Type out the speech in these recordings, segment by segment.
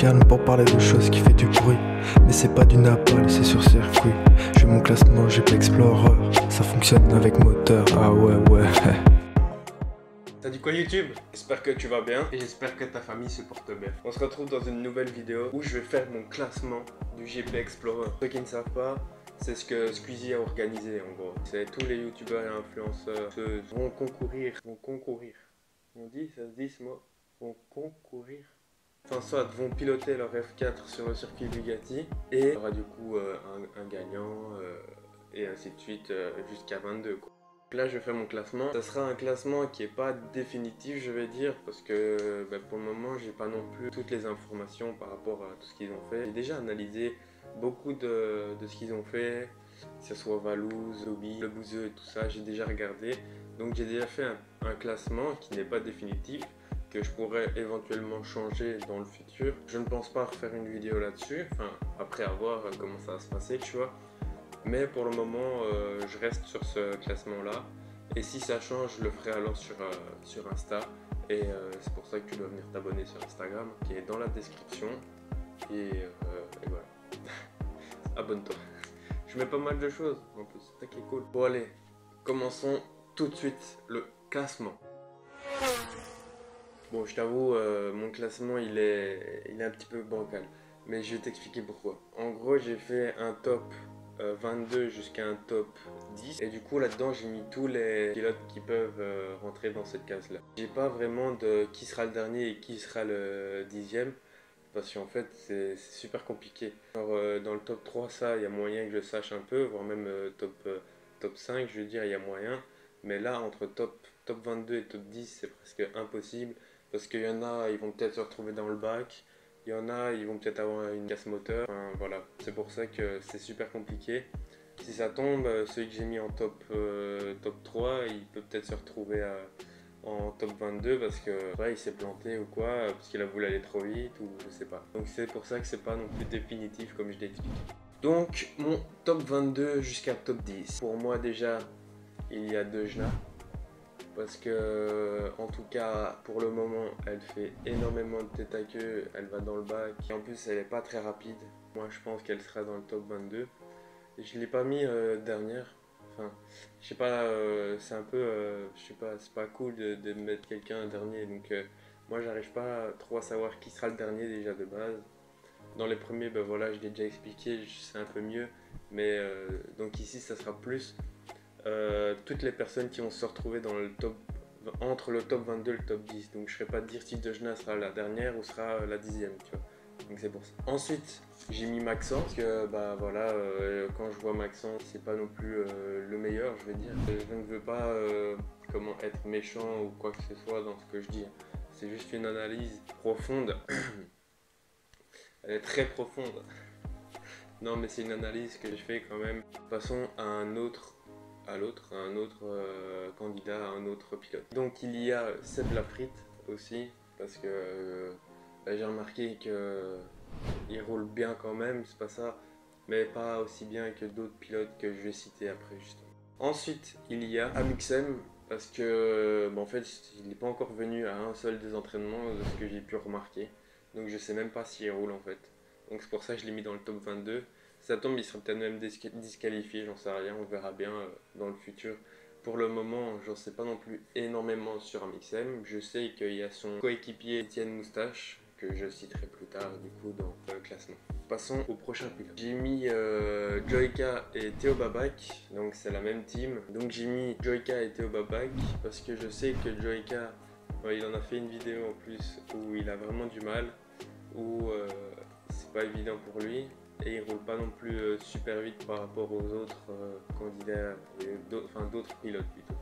calme pour parler de choses qui fait du bruit. Mais c'est pas du napalm, c'est sur circuit. J'ai mon classement GP Explorer, ça fonctionne avec moteur, ah ouais. T'as dit quoi YouTube? J'espère que tu vas bien et j'espère que ta famille se porte bien. On se retrouve dans une nouvelle vidéo où je vais faire mon classement du GP Explorer. Ceux qui ne savent pas, c'est ce que Squeezie a organisé en gros. C'est tous les youtubeurs et influenceurs vont concourir. On dit, ça se dit ce mot? Vont concourir. Enfin soit vont piloter leur F4 sur le circuit Bugatti et il y aura du coup un gagnant et ainsi de suite jusqu'à 22 quoi. Là je vais faire mon classement, ça sera un classement qui est pas définitif je vais dire parce que pour le moment j'ai pas non plus toutes les informations par rapport à tout ce qu'ils ont fait. J'ai déjà analysé beaucoup de ce qu'ils ont fait, que ce soit Valouz, Zobi, Le Bouzeux et tout ça, j'ai déjà regardé. Donc j'ai déjà fait un classement qui n'est pas définitif, que je pourrais éventuellement changer dans le futur. Je ne pense pas refaire une vidéo là-dessus, enfin après avoir comment ça va se passer tu vois. Mais pour le moment, je reste sur ce classement-là. Et si ça change, je le ferai alors sur Insta. Et c'est pour ça que tu dois venir t'abonner sur Instagram, qui est dans la description. Et voilà. Abonne-toi. Je mets pas mal de choses en plus, c'est ça qui est cool. Bon allez, commençons tout de suite le classement. Bon, je t'avoue, mon classement il est un petit peu bancal. Mais je vais t'expliquer pourquoi. En gros, j'ai fait un top 22 jusqu'à un top 10 et du coup là-dedans j'ai mis tous les pilotes qui peuvent rentrer dans cette case là. J'ai pas vraiment de qui sera le dernier et qui sera le 10e parce qu'en fait c'est super compliqué. Alors, dans le top 3 ça il y a moyen que je sache un peu, voire même top 5 je veux dire il y a moyen, mais là entre top 22 et top 10 c'est presque impossible parce qu'il y en a ils vont peut-être se retrouver dans le bac. Il y en a, ils vont peut-être avoir une casse moteur. Enfin, voilà, c'est pour ça que c'est super compliqué. Si ça tombe, celui que j'ai mis en top 3, il peut peut-être se retrouver en top 22 parce que ouais, il s'est planté ou quoi, parce qu'il a voulu aller trop vite ou je sais pas. Donc c'est pour ça que c'est pas non plus définitif comme je l'ai expliqué. Donc mon top 22 jusqu'à top 10. Pour moi déjà, il y a Dejna. Parce que, en tout cas, pour le moment, elle fait énormément de tête à queue, elle va dans le bac. Et en plus, elle n'est pas très rapide. Moi, je pense qu'elle sera dans le top 22. Et je ne l'ai pas mis dernière. Enfin, je sais pas, c'est un peu, je sais pas, c'est pas cool de mettre quelqu'un dernier. Donc, moi, j'arrive pas trop à savoir qui sera le dernier déjà de base. Dans les premiers, ben voilà, je l'ai déjà expliqué, c'est un peu mieux. Mais, donc ici, ça sera plus... toutes les personnes qui vont se retrouver dans le top, entre le top 22 et le top 10. Donc je ne serais pas de dire si Dejna sera la dernière ou sera la 10e, tu vois. Donc c'est pour ça. Ensuite, j'ai mis Maxence, parce que bah voilà, quand je vois Maxence, c'est pas non plus le meilleur, je vais dire. Je ne veux pas comment être méchant ou quoi que ce soit dans ce que je dis. C'est juste une analyse profonde. Elle est très profonde. Non mais c'est une analyse que je fais quand même. Passons à un autre candidat, à un autre pilote. Donc il y a Seb Lafrite aussi, parce que j'ai remarqué qu'il roule bien quand même, c'est pas ça, mais pas aussi bien que d'autres pilotes que je vais citer après justement. Ensuite il y a Amixem, parce que en fait il n'est pas encore venu à un seul des entraînements de ce que j'ai pu remarquer, donc je sais même pas s'il roule en fait. Donc c'est pour ça que je l'ai mis dans le top 22. Si ça tombe, il sera peut-être même disqualifié, j'en sais rien, on verra bien dans le futur. Pour le moment, j'en sais pas non plus énormément sur Amixem. Je sais qu'il y a son coéquipier Étienne Moustache, que je citerai plus tard du coup dans le classement. Passons au prochain pilote. J'ai mis Joyka et Théo Babac, donc c'est la même team. Donc j'ai mis Joyka et Théo Babac parce que je sais que Joyka, il en a fait une vidéo en plus où il a vraiment du mal, où c'est pas évident pour lui. Et il roule pas non plus super vite par rapport aux autres candidats, enfin d'autres pilotes plutôt.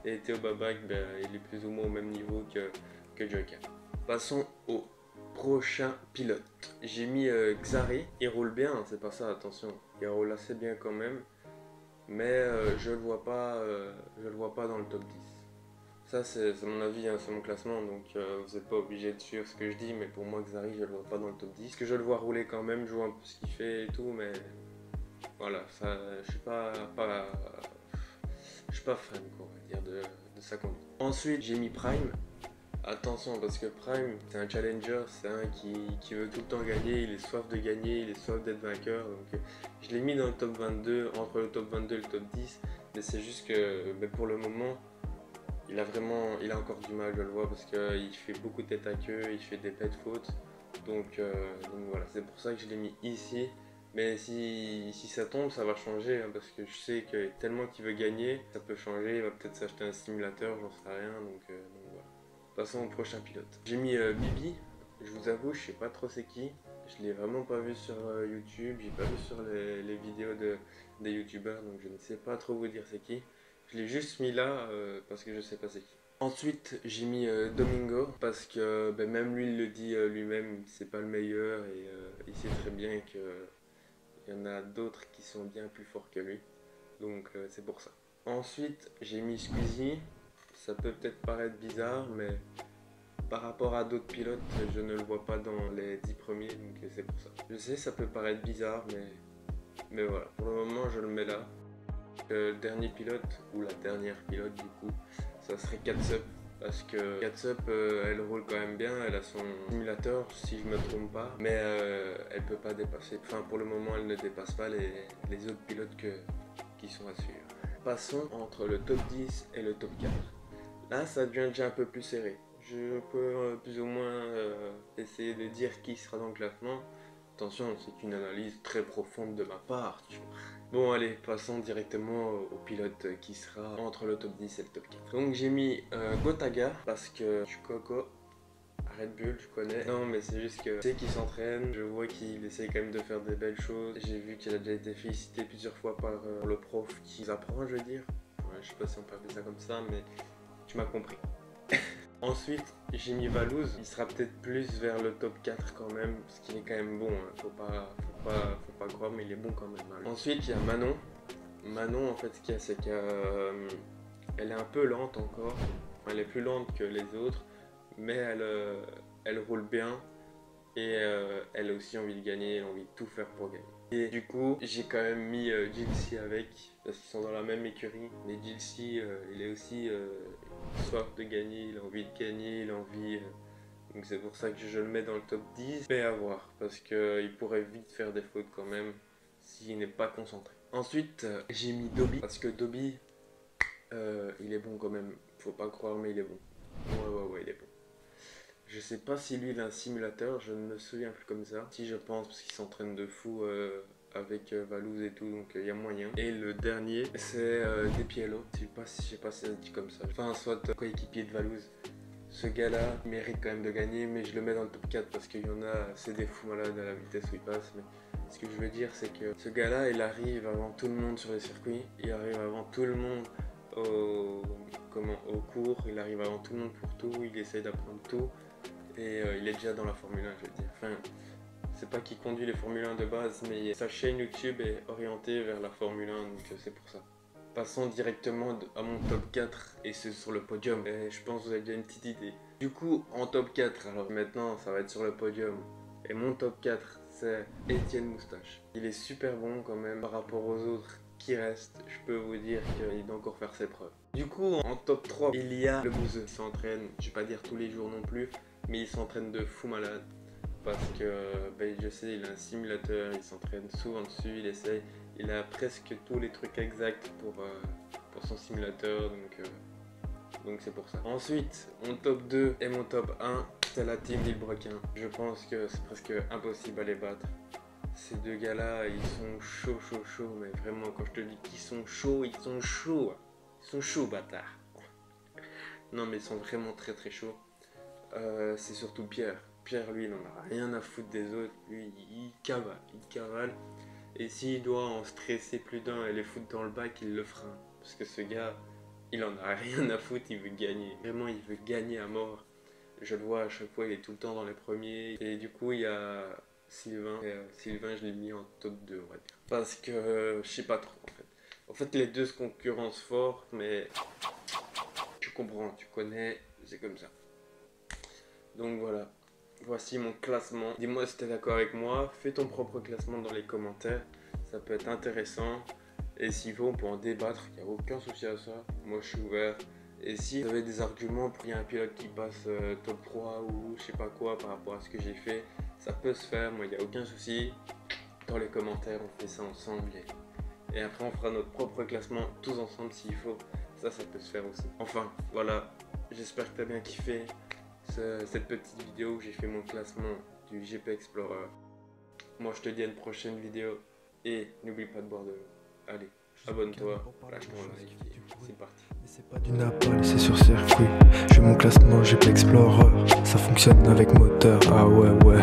Et Théo Babac, il est plus ou moins au même niveau que Joyka. Passons au prochain pilote. J'ai mis Xari, il roule bien, hein, c'est pas ça, attention. Il roule assez bien quand même, mais je le vois pas dans le top 10. Ça c'est mon avis, hein, c'est mon classement, donc vous n'êtes pas obligé de suivre ce que je dis, mais pour moi Xari je le vois pas dans le top 10. Parce que je le vois rouler quand même, je vois un peu ce qu'il fait et tout, mais voilà, ça, je suis pas fan quoi, on va dire, de sa conduite. Ensuite j'ai mis Prime attention parce que Prime c'est un challenger, c'est un qui veut tout le temps gagner, il est soif de gagner, il est soif d'être vainqueur. Donc je l'ai mis dans le top 22, entre le top 22 et le top 10, mais c'est juste que pour le moment il a encore du mal, je le vois, parce qu'il fait beaucoup de tête à queue, il fait des bêtes fautes. Donc voilà, c'est pour ça que je l'ai mis ici. Mais si ça tombe, ça va changer, hein, parce que je sais que tellement qu'il veut gagner, ça peut changer, il va peut-être s'acheter un simulateur, j'en sais rien, donc voilà. Passons au prochain pilote. J'ai mis Bibi, je vous avoue, je sais pas trop c'est qui. Je l'ai vraiment pas vu sur YouTube, j'ai pas vu sur les vidéos des youtubeurs, donc je ne sais pas trop vous dire c'est qui. Je l'ai juste mis là parce que je sais pas c'est qui. Ensuite, j'ai mis Domingo parce que même lui il le dit lui-même, c'est pas le meilleur et il sait très bien que il y en a d'autres qui sont bien plus forts que lui. Donc c'est pour ça. Ensuite, j'ai mis Squeezie. Ça peut peut-être paraître bizarre, mais par rapport à d'autres pilotes, je ne le vois pas dans les 10 premiers, donc c'est pour ça. Je sais, ça peut paraître bizarre, mais voilà. Pour le moment, je le mets là. Le dernier pilote, ou la dernière pilote du coup, ça serait Catsup. Parce que Catsup, elle roule quand même bien, elle a son simulateur si je me trompe pas, mais elle peut pas dépasser, enfin pour le moment elle ne dépasse pas les autres pilotes qui sont à suivre. Passons entre le top 10 et le top 4. Là ça devient déjà un peu plus serré. Je peux plus ou moins essayer de dire qui sera dans le classement. Attention, c'est une analyse très profonde de ma part. Bon allez, passons directement au pilote qui sera entre le top 10 et le top 4. Donc j'ai mis Gotaga parce que je suis Coco. Red Bull, je connais. Non mais c'est juste que je sais qu'il s'entraîne, je vois qu'il essaye quand même de faire des belles choses. J'ai vu qu'il a déjà été félicité plusieurs fois par le prof qui nous apprend, je veux dire. Ouais, je sais pas si on peut appeler ça comme ça, mais tu m'as compris. Ensuite, j'ai mis Valouz, il sera peut-être plus vers le top 4 quand même, parce qu'il est quand même bon, hein. Faut pas croire, mais il est bon quand même. Hein. Ensuite, il y a Manon. Manon, en fait, ce qu'il y a, c'est qu'elle est un peu lente encore. Enfin, elle est plus lente que les autres, mais elle roule bien et elle a aussi envie de gagner, elle a envie de tout faire pour gagner. Et du coup, j'ai quand même mis Jilcy avec, parce qu'ils sont dans la même écurie. Mais Jilcy, il est aussi soif de gagner, il a envie de gagner, il a envie... donc c'est pour ça que je le mets dans le top 10. Mais à voir, parce qu'il pourrait vite faire des fautes quand même, s'il n'est pas concentré. Ensuite, j'ai mis Dobby, parce que Dobby, il est bon quand même. Faut pas croire, mais il est bon. Ouais, il est bon. Je sais pas si lui il a un simulateur, je ne me souviens plus comme ça. Si je pense, parce qu'il s'entraîne de fou avec Valouz et tout, donc il y a moyen. Et le dernier, c'est Despiello. Je sais pas si ça se dit comme ça. Enfin, soit coéquipier de Valouz. Ce gars-là il mérite quand même de gagner, mais je le mets dans le top 4 parce qu'il y en a, c'est des fous malades à la vitesse où il passe. Mais ce que je veux dire, c'est que ce gars-là, il arrive avant tout le monde sur les circuits, il arrive avant tout le monde au cours, il arrive avant tout le monde pour tout, il essaye d'apprendre tout. Et il est déjà dans la Formule 1, je veux dire. Enfin, c'est pas qu'il conduit les Formule 1 de base, mais sa chaîne YouTube est orientée vers la Formule 1, donc c'est pour ça. Passons directement à mon top 4, et c'est sur le podium. Et je pense que vous avez déjà une petite idée. Du coup, en top 4, alors maintenant, ça va être sur le podium. Et mon top 4, c'est Étienne Moustache. Il est super bon quand même par rapport aux autres qui restent. Je peux vous dire qu'il doit encore faire ses preuves. Du coup, en top 3, il y a le bouseux. Il s'entraîne, je vais pas dire tous les jours non plus, mais il s'entraîne de fou malade parce que je sais, il a un simulateur, il s'entraîne souvent dessus, il essaye, il a presque tous les trucs exacts pour son simulateur, donc c'est pour ça. Ensuite, mon top 2 et mon top 1, c'est la team Villebrequin. Je pense que c'est presque impossible à les battre. Ces deux gars-là, ils sont chauds, mais vraiment, quand je te dis qu'ils sont chauds, ils sont chauds. Ils sont chauds, bâtards. Non, mais ils sont vraiment très chauds. C'est surtout Pierre. Pierre, lui, il en a rien à foutre des autres. Lui, il cavale. Et s'il doit en stresser plus d'un et les foutre dans le bac, il le fera. Parce que ce gars, il en a rien à foutre, il veut gagner. Vraiment, il veut gagner à mort. Je le vois à chaque fois, il est tout le temps dans les premiers. Et du coup, il y a Sylvain. Et Sylvain, je l'ai mis en top 2, on va dire. Parce que je sais pas trop, en fait. En fait, les deux se concurrencent fort, mais tu comprends, tu connais, c'est comme ça. Donc voilà, voici mon classement. Dis-moi si tu es d'accord avec moi, fais ton propre classement dans les commentaires, ça peut être intéressant. Et s'il faut, on peut en débattre, il n'y a aucun souci à ça. Moi je suis ouvert, Et si vous avez des arguments pour qu'il y ait un pilote qui passe top 3 ou je sais pas quoi par rapport à ce que j'ai fait, ça peut se faire, moi il n'y a aucun souci. Dans les commentaires, on fait ça ensemble et après on fera notre propre classement tous ensemble s'il faut. Ça peut se faire aussi. Enfin, voilà, j'espère que tu as bien kiffé cette petite vidéo où j'ai fait mon classement du GP Explorer. Moi je te dis à une prochaine vidéo et n'oublie pas de boire de l'eau. Allez, abonne-toi, lâche ton like et c'est parti. C'est pas du napalm, c'est sur circuit. J'ai mon classement GP Explorer. Ça fonctionne avec moteur, ah ouais.